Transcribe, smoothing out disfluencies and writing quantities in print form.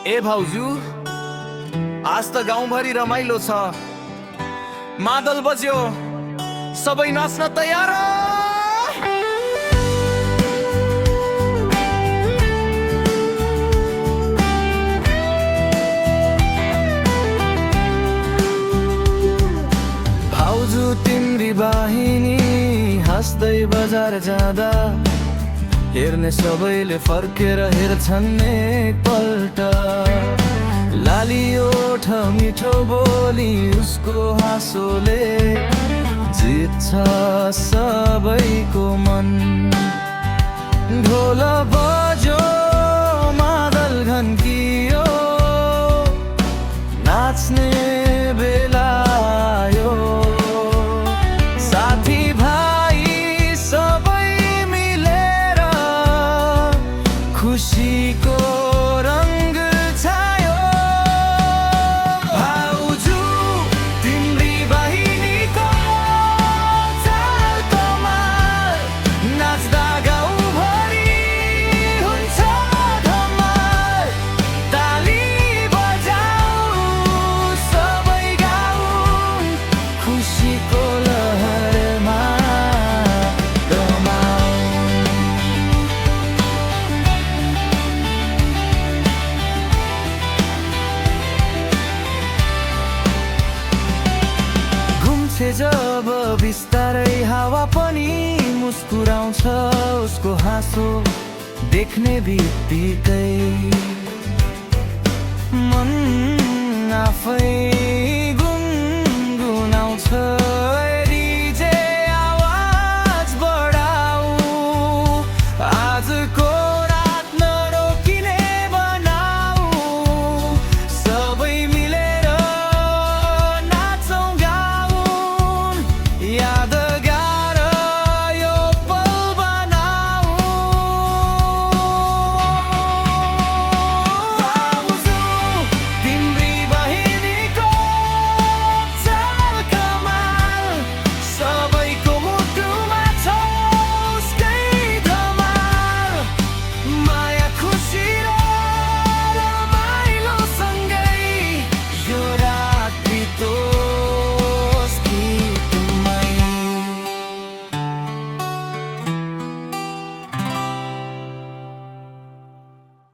ए भाउजू, आज त गाउँभरि रमाइलो छ। मादल बज्यो, सबै नाच्न तयार। भाउजू तिम्री बाहिनी हाँस्दै बजार जाँदा हेर्ने सबैले फर्केर हेर्छन् एकपल्ट। लाली ओठ मिठो बोली उसको हाँसोले जित्छ सबैको मन। ढोल बज्यो, मादल घन्कियो, नाच्ने बेला आयो। साथी भाइ सबै मिलेर खुसीको रंग छायो। भाउजू तिम्री बहिनीको चाल कमाल, नाच्दा गाउँभरि हुन्छ धमाल। ताली बजाऊ सबै गाउँ, खुसीको लहरमा रमाऊ। घुम्छे जब बिस्तारै हावा पनि मुस्कुराउँछ उसको हाँसो देख्ने बित्तिकै मन आफै